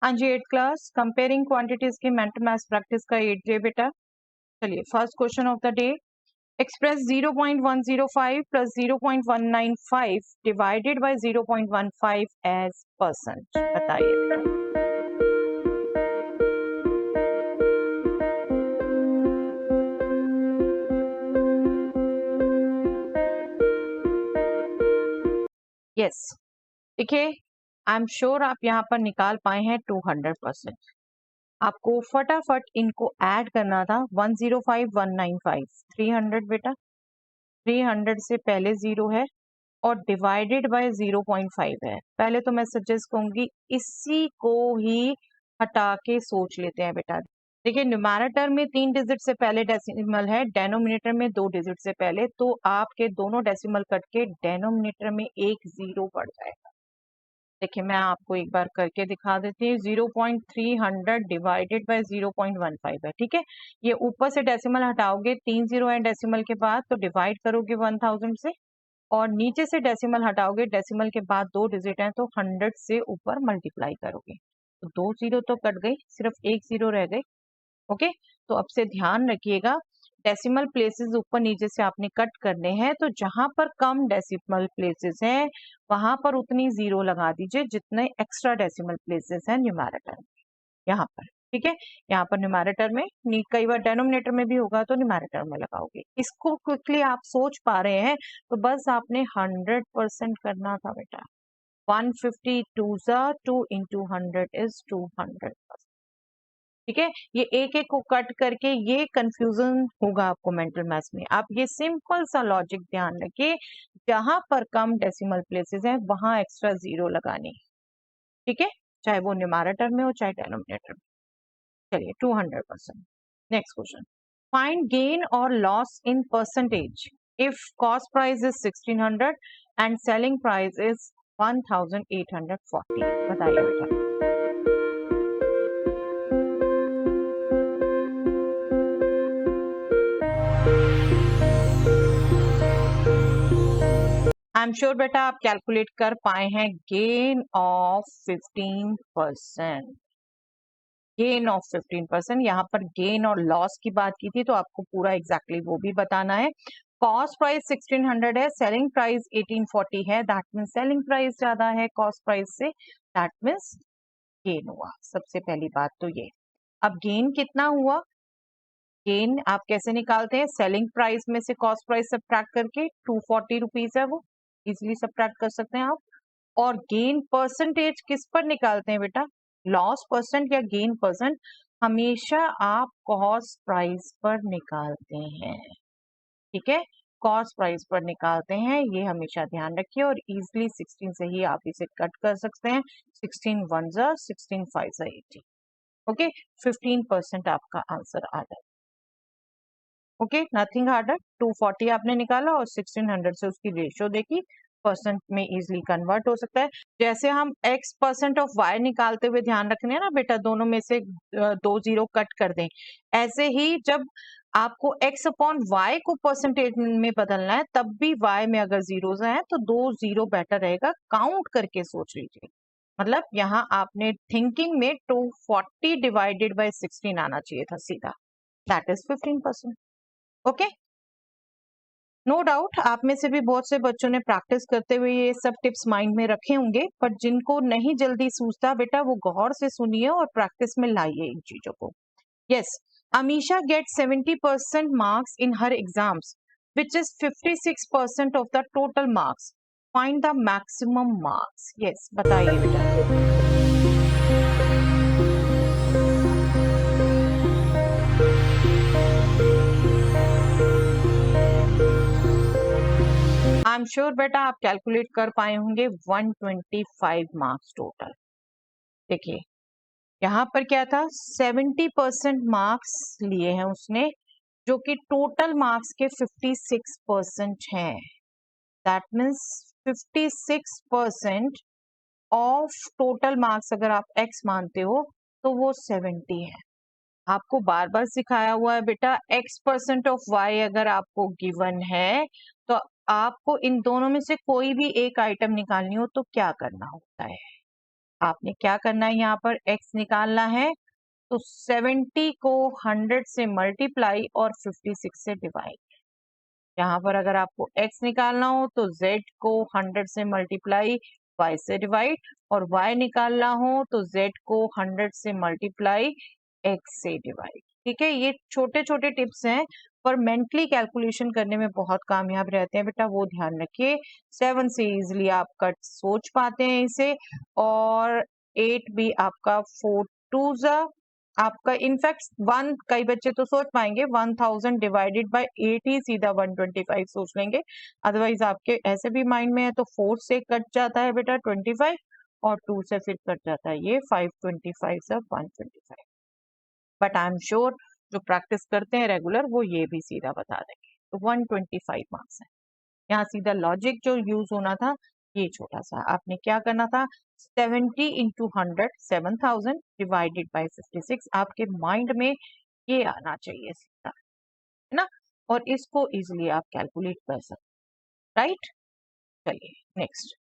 हाँ जी, 8th class comparing quantities की मेंटल मैथ्स प्रैक्टिस का 8J बेटा। चलिए first question of the day, express 0.105 plus 0.195 divided by 0.15 as percent. बताइए बेटा। यस, देखिए आई एम श्योर आप यहाँ पर निकाल पाए हैं 200%। आपको फटाफट इनको ऐड करना था। 105 195 300 बेटा, 300 से पहले जीरो है और डिवाइडेड बाय 0.5 है। पहले तो मैं सजेस्ट करूंगी इसी को ही हटा के सोच लेते हैं बेटा। देखिए न्यूमैरेटर में 3 डिजिट से पहले डेसिमल है, डेनोमिनेटर में 2 डिजिट से पहले, तो आपके दोनों डेसिमल कट के डेनोमिनेटर में एक जीरो बढ़ जाएगा। देखिए मैं आपको एक बार करके दिखा देती हूँ। 0.300 डिवाइडेड बाय 0.15 है, ठीक है। ये ऊपर से डेसिमल हटाओगे, 3 जीरो है डेसिमल के बाद, तो डिवाइड करोगे 1000 से, और नीचे से डेसिमल हटाओगे, डेसिमल के बाद 2 डिजिट हैं तो 100 से ऊपर मल्टीप्लाई करोगे, तो 2 जीरो तो कट गई, सिर्फ एक जीरो रह गई। ओके, तो अब से ध्यान रखिएगा, डेसिमल प्लेसेस ऊपर नीचे से आपने कट करने हैं, तो जहां पर कम डेसिमल प्लेसेस हैं वहां पर उतनी जीरो लगा दीजिए जितने एक्स्ट्रा डेसिमल प्लेसेस हैं न्यूमैरेटर में, यहाँ पर, ठीक है। यहाँ पर न्यूमैरेटर में, कई बार डेनोमिनेटर में भी होगा तो न्यूमैरेटर में लगाओगे। इसको क्विकली आप सोच पा रहे हैं तो बस आपने 100% करना था बेटा। 150 2 into 100 is 200, ठीक है। ये एक एक को कट करके ये कंफ्यूजन होगा आपको मेंटल मैथ्स में। आप ये सिंपल सा लॉजिक ध्यान रखिए, जहां पर कम डेसिमल प्लेसेस हैं वहां एक्स्ट्रा जीरो लगानी, ठीक है, चाहे वो न्यूमैरेटर में हो चाहे डेनोमिनेटर में। चलिए 200%। नेक्स्ट क्वेश्चन, फाइंड गेन और loss in percentage if cost price is 1600 and selling price is 1840। बताइए बेटा। आई एम श्योर बेटा आप कैलकुलेट कर पाए हैं गेन ऑफ 15%। गेन ऑफ 15%, यहाँ पर गेन और लॉस की बात की थी तो आपको पूरा एग्जैक्टली वो भी बताना है। कॉस्ट प्राइस 1600 है, सेलिंग प्राइस 1840 है, दैट मीन्स सेलिंग प्राइस ज्यादा है कॉस्ट प्राइस से, दैट मीन्स गेन हुआ। सबसे पहली बात तो ये। अब गेन कितना हुआ, गेन आप कैसे निकालते हैं, सेलिंग प्राइस में से कॉस्ट प्राइस सब्ट्रैक्ट करके, 240 रुपीज है वो, इजिली सब्ट्रैक्ट कर सकते हैं आप। और गेन परसेंटेज किस पर निकालते हैं बेटा, लॉस परसेंट या गेन परसेंट, हमेशा आप कॉस्ट प्राइस पर निकालते हैं, ठीक है। कॉस्ट प्राइस पर निकालते हैं, ये हमेशा ध्यान रखिए। और इजिली 16 से ही आप इसे कट कर सकते हैं। 16 1 16 5 80, ओके। 15% आपका आंसर आ जाए, ओके, नथिंग हार्डर। 240 आपने निकाला और 1600 से उसकी रेशियो देखी, परसेंट में इजिली कन्वर्ट हो सकता है। जैसे हम x परसेंट ऑफ y निकालते हुए ध्यान रखने हैं ना बेटा, दोनों में से 2 जीरो कट कर दें, ऐसे ही जब आपको x अपॉन y को परसेंटेज में बदलना है तब भी y में अगर जीरोस हैं तो 2 जीरो बेटर रहेगा, काउंट करके सोच लीजिए। मतलब यहाँ आपने थिंकिंग में 240 डिवाइडेड बाय 16 आना चाहिए था सीधा, that is 15%, okay. No doubt आप में से भी बहुत से बच्चों ने प्रैक्टिस करते हुए ये सब टिप्स माइंड में रखे होंगे, पर जिनको नहीं जल्दी सूझता बेटा वो गौर से सुनिए और प्रैक्टिस में लाइए इन चीजों को। Yes, Amisha get 70% marks in her exams which is 56% of the total marks, find the maximum marks. Yes, बताइए बेटा। आई एम श्योर बेटा आप कैलकुलेट कर पाए होंगे 125 मार्क्स टोटल। देखिए यहाँ पर क्या था, 70% मार्क्स लिए हैं उसने, जो कि टोटल मार्क्स के 56% हैं, that means 56% of total marks अगर आप x मानते हो तो वो 70 है। आपको बार बार सिखाया हुआ है बेटा, x% ऑफ y अगर आपको गिवन है तो आपको इन दोनों में से कोई भी एक आइटम निकालनी हो तो क्या करना होता है, आपने क्या करना है, यहाँ पर x निकालना है, तो 70 को 100 से मल्टीप्लाई और 56 से डिवाइड। यहाँ पर अगर आपको x निकालना हो तो z को 100 से मल्टीप्लाई, y से डिवाइड, और y निकालना हो तो z को 100 से मल्टीप्लाई, x से डिवाइड। ठीक है, ये छोटे छोटे टिप्स हैं पर मेंटली कैलकुलेशन करने में बहुत कामयाब रहते हैं बेटा, वो ध्यान रखिए। 7 से इजिली आप कट सोच पाते हैं इसे, और 8 भी आपका 4 टू आपका, इनफैक्ट 1, कई बच्चे तो सोच पाएंगे 1000 डिवाइडेड बाय 8 ही सीधा 125 सोच लेंगे, अदरवाइज आपके ऐसे भी माइंड में है तो 4 से कट जाता है बेटा 25, और 2 से फिर कट जाता है ये 525 सब 125। बट आई एम श्योर जो प्रैक्टिस करते हैं रेगुलर वो ये भी सीधा बता देंगे। तो 125 मार्क्स है। यहाँ सीधा लॉजिक जो यूज होना था ये छोटा सा, आपने क्या करना था, 70 इंटू 100 7000 डिवाइडेड बाय 56, आपके माइंड में ये आना चाहिए सीधा, है ना, और इसको इजिली आप कैलकुलेट कर सकते, राइट। चलिए next,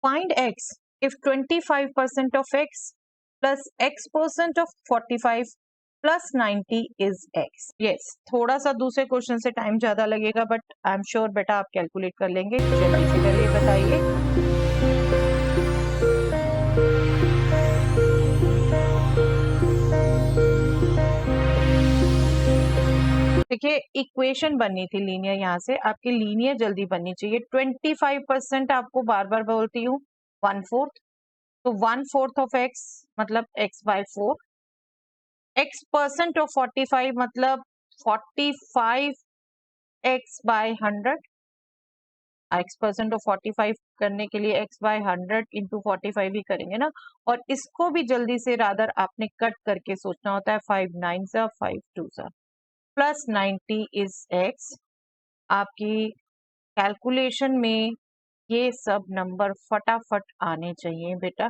find x if 25% of x plus x% of 45 plus 90 is x। yes, थोड़ा सा दूसरे क्वेश्चन से टाइम ज्यादा लगेगा बट आई एम श्योर बेटा आप कैलकुलेट कर लेंगे। जल्दी से करिए, बताइए। देखिए इक्वेशन बननी थी लीनियर, यहाँ से आपकी लीनियर जल्दी बननी चाहिए। 25% आपको बार बार बोलती हूँ, 1/4, तो 1/4 ऑफ x मतलब x बाय 4, x% ऑफ 45 मतलब 45 x बाय 100, x% ऑफ 45 करने के लिए x बाय 100 इंटू 45 ही करेंगे ना, और इसको भी जल्दी से रादर आपने कट करके सोचना होता है, 5 9 सा 5 2 सा प्लस 90 इज x। आपकी कैलकुलेशन में ये सब नंबर फटाफट आने चाहिए बेटा।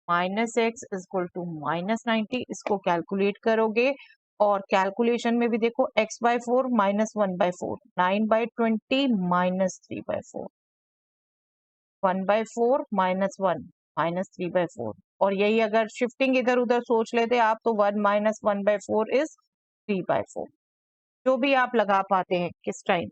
-x इज इक्वल टू -90, इसको कैलकुलेट करोगे, और कैलकुलेशन में भी देखो x बाय 4 -1/4, 9/20 -3/4, 1/4 -1 -3/4, और यही अगर शिफ्टिंग इधर उधर सोच लेते आप तो 1 - 1/4 इज 3/4, जो भी आप लगा पाते हैं किस टाइम।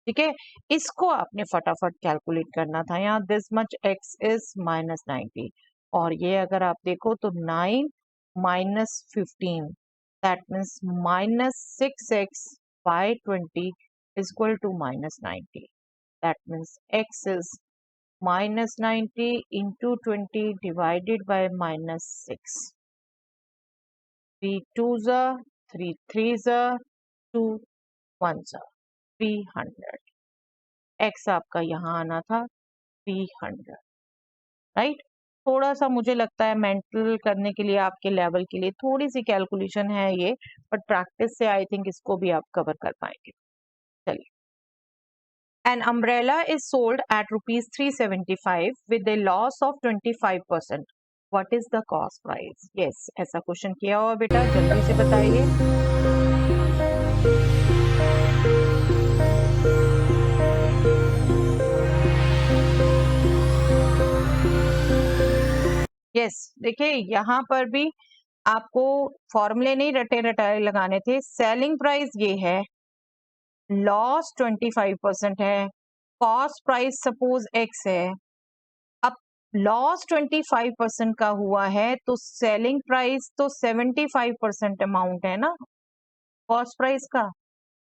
ठीक है, इसको आपने फटाफट कैलकुलेट करना था। यहाँ दिस मच x इज -90, और ये अगर आप देखो तो 9 - 15 that means -6x by 20 is equal to -90, that means x is -90 into 20 divided by -6, 3 2s are 3 3s are 2 1s are 300, x आपका यहाँ आना था 300, राइट। थोड़ा सा मुझे लगता है मेंटल करने के लिए आपके लेवल के लिए थोड़ी सी कैलकुलेशन है ये, बट प्रैक्टिस से आई थिंक इसको भी आप कवर कर पाएंगे। चलिए, an umbrella is sold at rupees 375 with a loss of 25%, what is the cost price? yes, ऐसा क्वेश्चन किया हुआ बेटा, जल्दी से बताइए। यस, देखिए यहाँ पर भी आपको फॉर्मूले नहीं रटे रटाए लगाने थे। सेलिंग प्राइस ये है, लॉस 25% है, कॉस्ट प्राइस सपोज x है। अब लॉस 25% का हुआ है तो सेलिंग प्राइस तो 75% अमाउंट है ना कॉस्ट प्राइस का।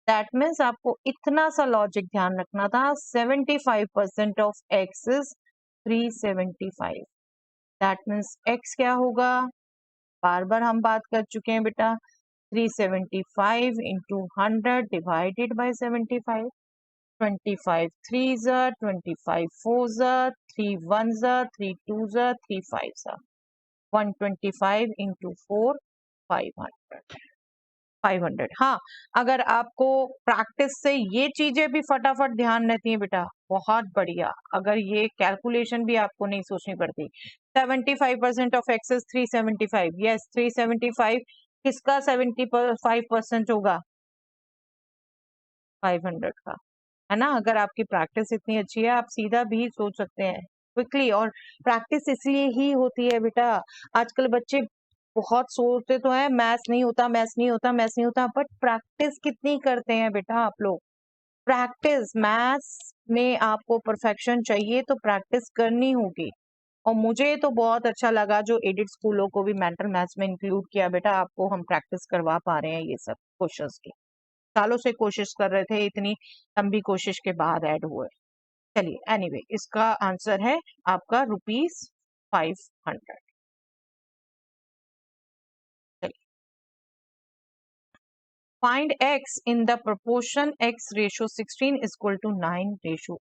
दैट मीन्स आपको इतना सा लॉजिक ध्यान रखना था, 75% of x is 375, that means x क्या होगा, बार बार हम बात कर चुके हैं बेटा, 375 into 100 divided by 75, 25 3s are 25 4s are 3 1s are 3 2s are 3 5s are 125 into 4 500। हाँ, अगर आपको प्रैक्टिस से ये चीजें भी फटाफट ध्यान रहती हैं बेटा, बहुत बढ़िया। अगर ये कैलकुलेशन भी आपको नहीं सोचनी पड़ती। 75% ऑफ x इज 375, यस 375 किसका 75% होगा, 500 का, है ना। अगर आपकी प्रैक्टिस इतनी अच्छी है आप सीधा भी सोच सकते हैं क्विकली। और प्रैक्टिस इसलिए ही होती है बेटा, आजकल बच्चे बहुत सोचते तो हैं मैथ्स नहीं होता, मैथ्स नहीं होता, मैथ्स नहीं होता, बट प्रैक्टिस कितनी करते हैं बेटा आप लोग? प्रैक्टिस, मैथ्स में आपको परफेक्शन चाहिए तो प्रैक्टिस करनी होगी। और मुझे तो बहुत अच्छा लगा जो एडेड स्कूलों को भी मेंटल मैथ्स में इंक्लूड किया बेटा, आपको हम प्रैक्टिस करवा पा रहे हैं ये सब क्वेश्चंस की। सालों से कोशिश कर रहे थे, इतनी लंबी कोशिश के बाद ऐड हुए। चलिए एनीवे इसका आंसर है आपका ₹500। चलिए, find x in the proportion x ratio 16 is equal to 9 ratio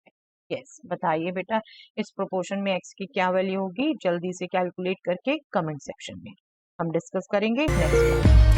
yes. बताइए बेटा इस प्रोपोर्शन में x की क्या वैल्यू होगी, जल्दी से कैलकुलेट करके कमेंट सेक्शन में हम डिस्कस करेंगे नेक्स्ट।